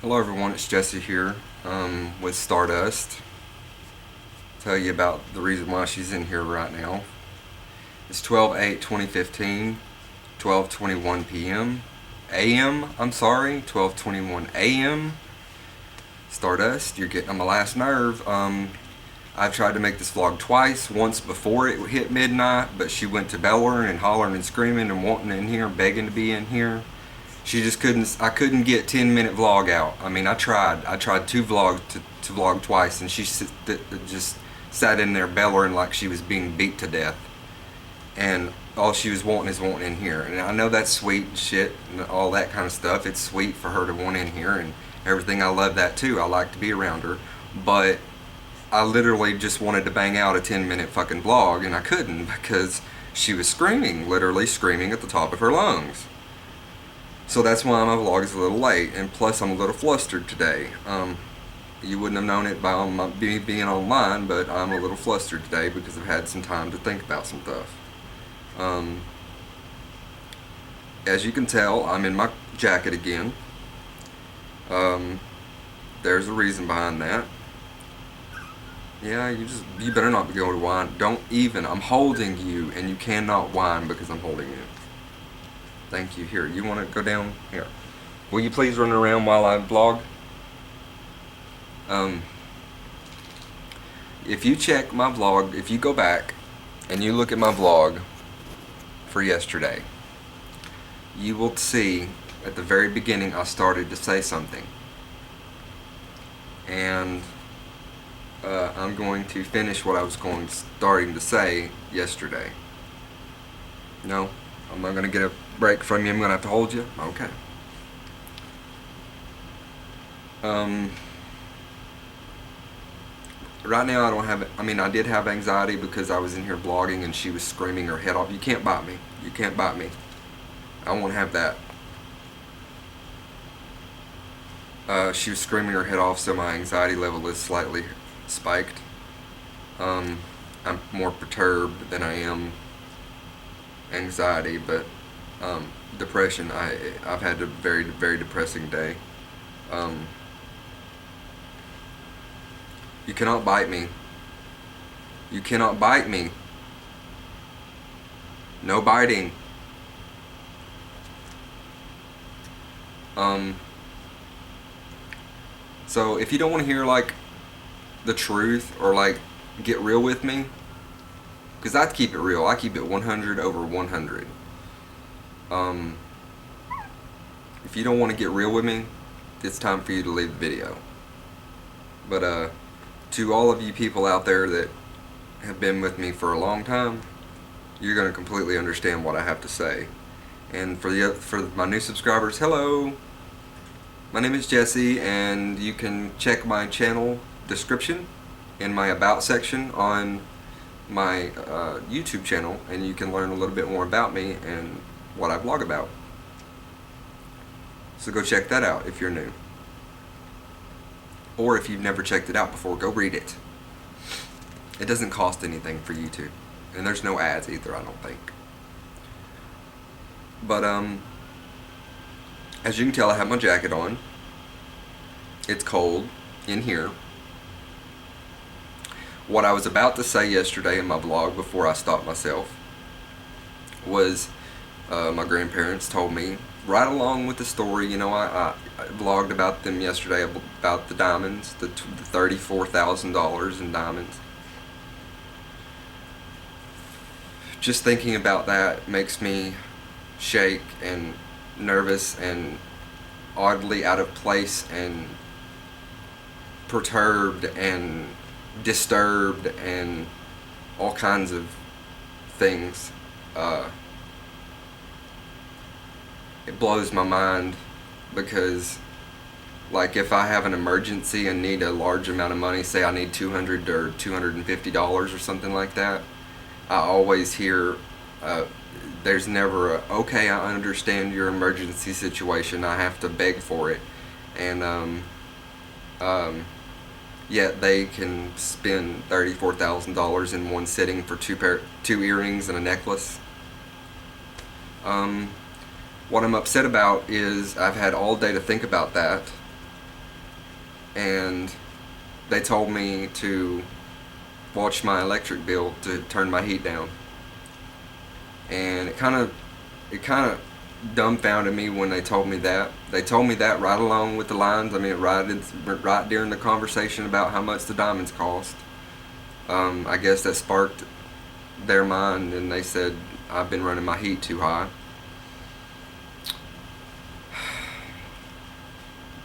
Hello everyone, it's Jesse here with Stardust. Tell you about the reason why she's in here right now. It's 12/8/2015, 12:21 p.m. a.m. I'm sorry, 12:21 a.m. Stardust, you're getting on my last nerve. I've tried to make this vlog twice, once before it hit midnight, but she went to bellering and hollering and screaming and wanting in here, begging to be in here. She just couldn't. I couldn't get 10-minute vlog out. I mean, I tried two vlogs to vlog twice, and she just sat in there bellowing like she was being beat to death. And all she was wanting is wanting in here. And I know that's sweet and shit and all that kind of stuff. It's sweet for her to want in here and everything. I love that too. I like to be around her. But I literally just wanted to bang out a 10-minute fucking vlog, and I couldn't because she was screaming, literally screaming at the top of her lungs. So that's why my vlog is a little late, and plus I'm a little flustered today. You wouldn't have known it by me being online, but I'm a little flustered today because I've had some time to think about some stuff. As you can tell, I'm in my jacket again. There's a reason behind that. Yeah, you better not be going to whine. Don't even. I'm holding you, and you cannot whine because I'm holding you. Thank you. Here, you want to go down? Here. Will you please run around while I vlog? If you check my vlog, if you go back and you look at my vlog for yesterday, you will see at the very beginning I started to say something. And I'm going to finish what I was starting to say yesterday. No? I'm not going to get a break from you. I'm going to have to hold you? Okay. Right now I don't have, I did have anxiety because I was in here vlogging and she was screaming her head off. You can't bite me. You can't bite me. I won't have that. She was screaming her head off, so my anxiety level is slightly spiked. I'm more perturbed than I am anxiety, but depression. I've had a very, very depressing day. You cannot bite me. You cannot bite me. No biting. So if you don't want to hear like the truth or like get real with me, because I keep it real. I keep it 100 over 100. If you don't want to get real with me, it's time for you to leave the video. But to all of you people out there that have been with me for a long time, you're going to completely understand what I have to say. And for my new subscribers, hello. My name is Jesse, and you can check my channel description in my about section on my YouTube channel, and you can learn a little bit more about me and what I vlog about. So go check that out if you're new. Or if you've never checked it out before, go read it. It doesn't cost anything for YouTube. And there's no ads either, I don't think. But as you can tell, I have my jacket on. It's cold in here. What I was about to say yesterday in my vlog before I stopped myself was my grandparents told me, right along with the story, you know, I vlogged about them yesterday, about the diamonds, the $34,000 in diamonds. Just thinking about that makes me shake and nervous and oddly out of place and perturbed and disturbed and all kinds of things. It blows my mind because, like, if I have an emergency and need a large amount of money, say I need $200 or $250 or something like that, I always hear there's never a, okay, I understand your emergency situation, I have to beg for it. And yet they can spend $34,000 in one sitting for two earrings and a necklace. What I'm upset about is I've had all day to think about that, and they told me to watch my electric bill to turn my heat down. And it kind of dumbfounded me when they told me that. They told me that right along with the lines. I mean, right during the conversation about how much the diamonds cost. I guess that sparked their mind, and they said I've been running my heat too high.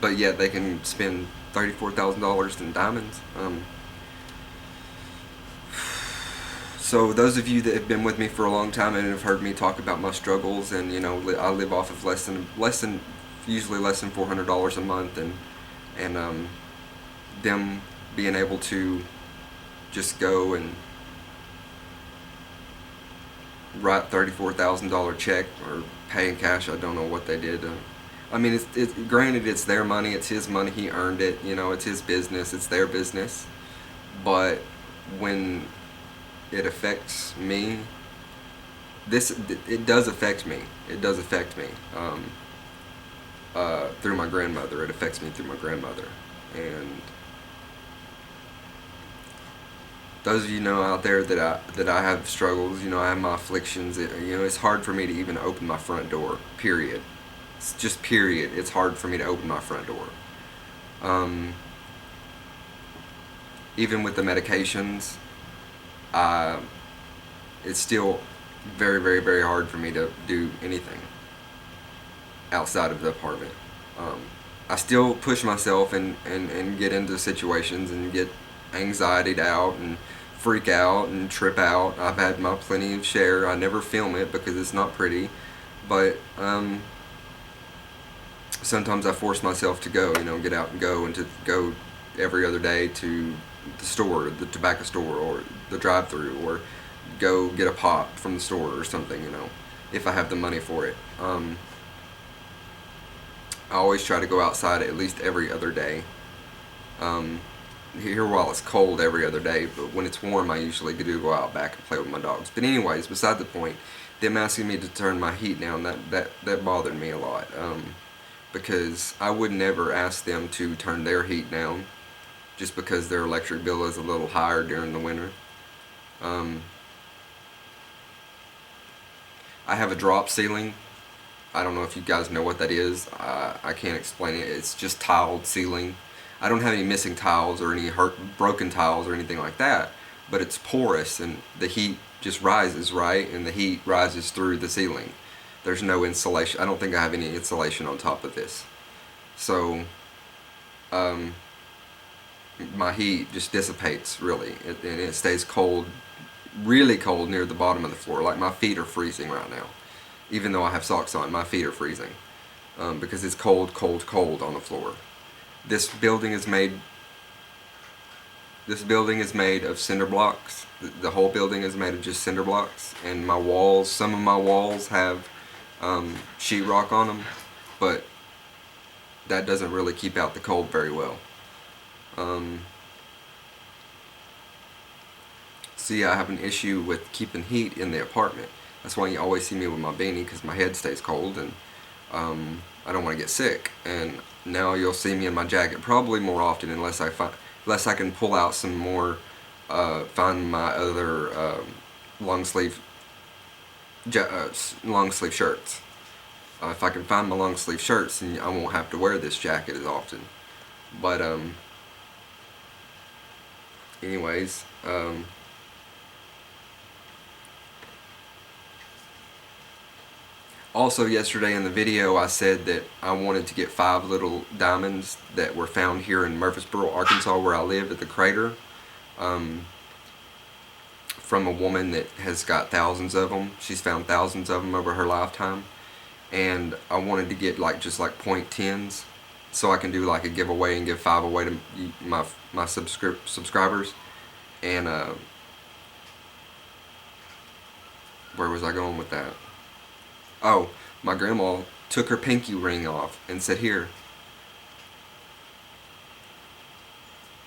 But yet they can spend $34,000 in diamonds. So those of you that have been with me for a long time and have heard me talk about my struggles, and I live off of usually less than $400 a month, and them being able to just go and write $34,000 check or pay in cash. I don't know what they did. I mean, it's granted, it's their money, it's his money, he earned it. It's his business, it's their business. But when it affects me, it does affect me. It does affect me through my grandmother. It affects me through my grandmother, and those of you know out there that I have struggles. I have my afflictions. It's hard for me to even open my front door. Period. It's just period. It's hard for me to open my front door. Even with the medications, it's still very, very, very hard for me to do anything outside of the apartment. I still push myself and get into situations and get anxietied out and freak out and trip out. I've had my plenty of share. I never film it because it's not pretty, but sometimes I force myself to go, get out and go, and to go every other day to the store, the tobacco store, or the drive-through, or go get a pop from the store or something, if I have the money for it. I always try to go outside at least every other day. Here while it's cold every other day, but when it's warm I usually do go out back and play with my dogs. But anyways, beside the point, them asking me to turn my heat down, that bothered me a lot. Because I would never ask them to turn their heat down just because their electric bill is a little higher during the winter. I have a drop ceiling. I don't know if you guys know what that is. I can't explain it. It's just tiled ceiling. I don't have any missing tiles or any broken tiles or anything like that, but it's porous and the heat just rises, right? And the heat rises through the ceiling. There's no insulation. I don't think I have any insulation on top of this. So, my heat just dissipates, really. And it stays cold, really cold near the bottom of the floor. Like my feet are freezing right now. Even though I have socks on, my feet are freezing. Because it's cold, cold, cold on the floor. This building is made of cinder blocks. The whole building is made of just cinder blocks. And my walls, some of my walls have sheetrock on them, but that doesn't really keep out the cold very well. See, I have an issue with keeping heat in the apartment. That's why you always see me with my beanie, because my head stays cold, and I don't want to get sick. And now you'll see me in my jacket probably more often, unless I can pull out some more, find my other long sleeve shirts. If I can find my long sleeve shirts, then I won't have to wear this jacket as often. But anyways, also yesterday in the video I said that I wanted to get 5 little diamonds that were found here in Murfreesboro, Arkansas, where I live, at the crater. From a woman that has got thousands of them. She's found thousands of them over her lifetime. And I wanted to get just like .10s, so I can do like a giveaway and give 5 away to my subscribers. And where was I going with that? Oh, my grandma took her pinky ring off and said, "Here."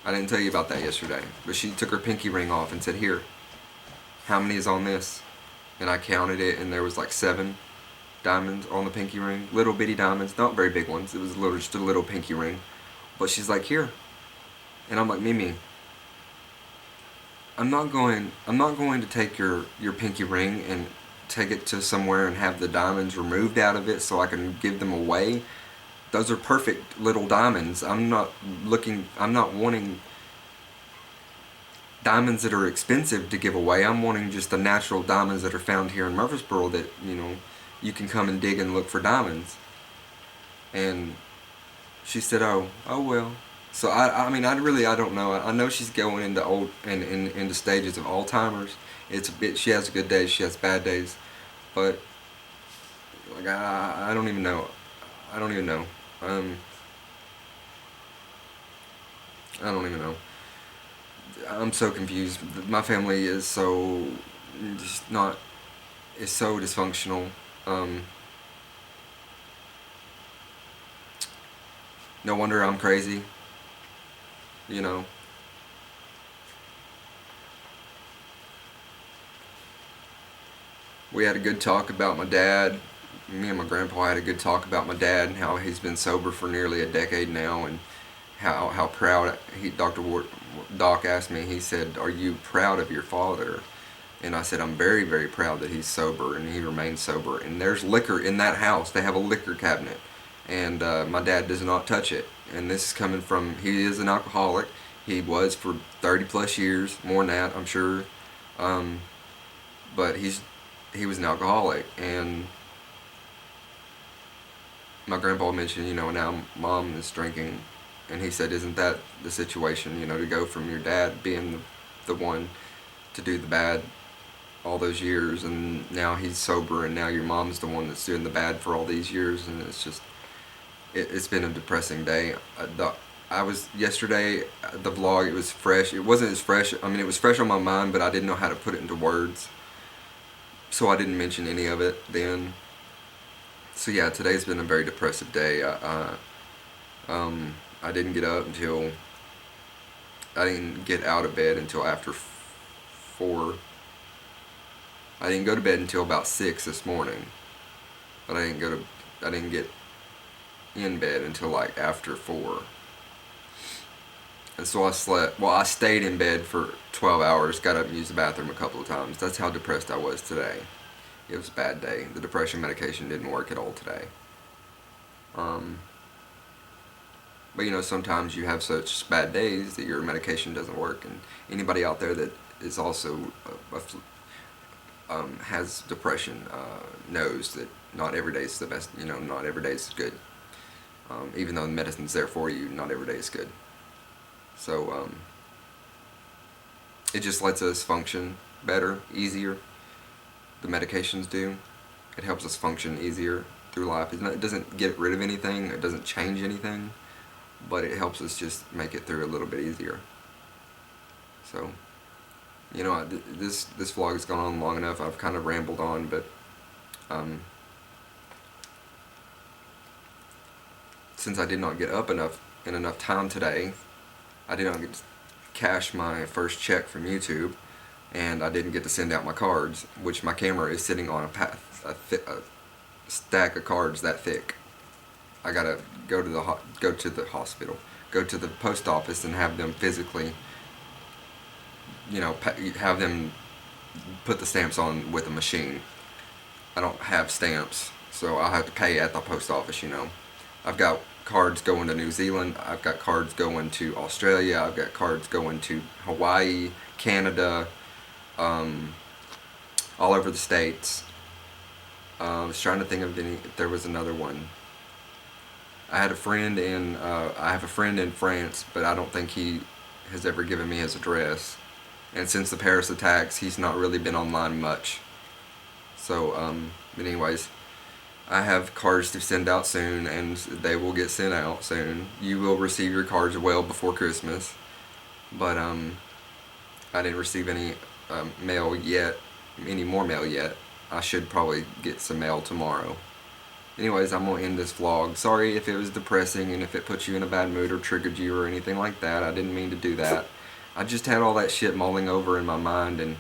I didn't tell you about that yesterday, but she took her pinky ring off and said, "Here, how many is on this?" And I counted it, and there was like 7 diamonds on the pinky ring. Little bitty diamonds, not very big ones. It was just a little pinky ring. But she's like, "Here, And I'm like, Mimi, I'm not going to take your pinky ring and take it to somewhere and have the diamonds removed out of it so I can give them away. Those are perfect little diamonds. I'm not wanting diamonds that are expensive to give away. I'm wanting just the natural diamonds that are found here in Murfreesboro that, you can come and dig and look for diamonds. And she said, oh well. So I mean, I don't know. I know she's going into old and into stages of Alzheimer's. It's a bit. She has good days. She has bad days, but like I don't even know. I don't even know. Um, I don't even know. I'm so confused. My family is so just not is so dysfunctional. Um, no wonder I'm crazy. You know. We had a good talk about my dad. Me and my grandpa had a good talk about my dad and how he's been sober for nearly a decade now, and how proud Doc asked me. He said, "Are you proud of your father?" And I said, "I'm very, very proud that he's sober and he remains sober." And there's liquor in that house. They have a liquor cabinet, and my dad does not touch it. And this is coming from, he is an alcoholic. He was for 30 plus years, more than that, I'm sure. Um, but he was an alcoholic, and my grandpa mentioned, now mom is drinking, and he said, "Isn't that the situation? To go from your dad being the one to do the bad all those years, and now he's sober, and now your mom's the one that's doing the bad for all these years." And it's just, it's been a depressing day. I was yesterday, the vlog, it was fresh. It wasn't as fresh. I mean, it was fresh on my mind, but I didn't know how to put it into words, so I didn't mention any of it then. So yeah, today's been a very depressive day. I didn't get up until I didn't get out of bed until after 4. I didn't go to bed until about 6 this morning, but I didn't get in bed until like after 4. And so I stayed in bed for 12 hours, got up and used the bathroom a couple of times. That's how depressed I was today. It was a bad day. The depression medication didn't work at all today. Um, but sometimes you have such bad days that your medication doesn't work. And anybody out there that is also has depression knows that not every day is the best. Not every day is good. Even though the medicine's there for you, not every day is good. So it just lets us function better, easier. The medications do. It helps us function easier through life. It doesn't get rid of anything. It doesn't change anything. But it helps us just make it through a little bit easier. So, this vlog has gone on long enough. I've kind of rambled on, but since I did not get up in enough time today, I did not get to cash my first check from YouTube, and I didn't get to send out my cards, which my camera is sitting on a stack of cards that thick. I gotta go to the hospital, go to the post office, and have them physically, have them put the stamps on with a machine. I don't have stamps, so I'll have to pay at the post office. I've got cards going to New Zealand. I've got cards going to Australia. I've got cards going to Hawaii, Canada, all over the states. I was trying to think of if there was another one. I have a friend in France, but I don't think he has ever given me his address. And since the Paris attacks, he's not really been online much. So, but anyways, I have cards to send out soon, and they will get sent out soon. You will receive your cards well before Christmas. But I didn't receive any mail yet, any more mail yet. I should probably get some mail tomorrow. Anyways, I'm going to end this vlog. Sorry if it was depressing and if it put you in a bad mood or triggered you or anything like that. I didn't mean to do that. I just had all that shit mulling over in my mind, and,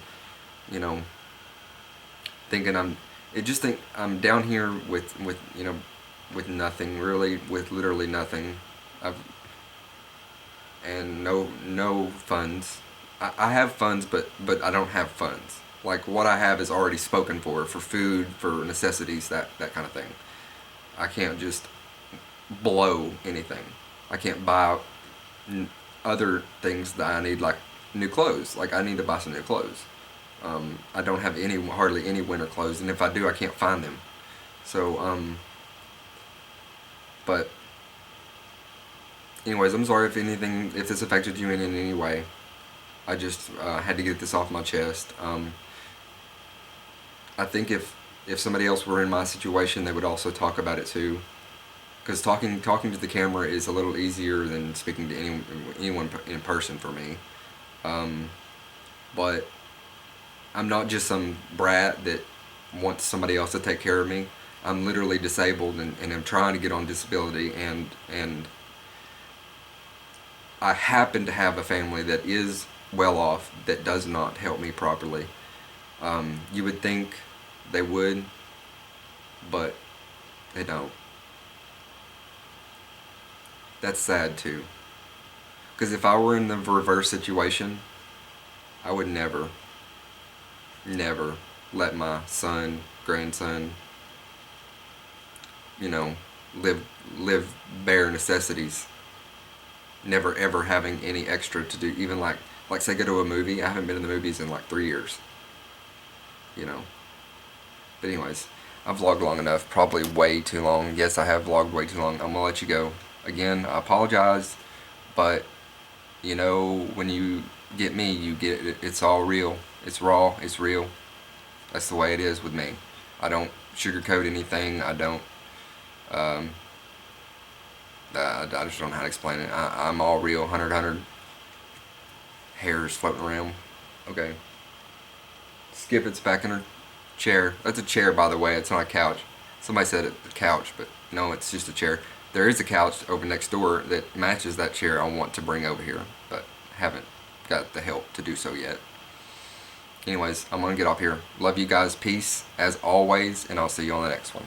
thinking I'm down here with with nothing, really, with literally nothing. and no funds. I have funds, but I don't have funds. Like what I have is already spoken for food, for necessities, that kind of thing. I can't just blow anything. I can't buy other things that I need, like new clothes. Like I need to buy some new clothes. I don't have hardly any winter clothes, and if I do, I can't find them. So, but anyways, I'm sorry if this affected you in any way. I just had to get this off my chest. I think if somebody else were in my situation, they would also talk about it too. Because talking to the camera is a little easier than speaking to anyone in person for me. But I'm not just some brat that wants somebody else to take care of me. I'm literally disabled, and I'm trying to get on disability, and I happen to have a family that is well off that does not help me properly. You would think they would, but they don't. That's sad too. Because if I were in the reverse situation, I would never let my son, grandson, you know, live bare necessities. Never ever having any extra to do. Even like say go to a movie. I haven't been in the movies in like 3 years. You know. But anyways, I've vlogged long enough. Probably way too long. Yes, I have vlogged way too long. I'm gonna let you go. Again, I apologize, but you know, when you get me, you get it. It's all real. It's raw. It's real. That's the way it is with me. I don't sugarcoat anything. I don't. Um, I just don't know how to explain it. I'm all real. 100 hairs floating around. Okay. Skip it's back in her chair. That's a chair, by the way. It's not a couch. Somebody said it's a couch, but no, it's just a chair. There is a couch over next door that matches that chair I want to bring over here, but haven't got the help to do so yet. Anyways, I'm going to get off here. Love you guys. Peace, as always, and I'll see you on the next one.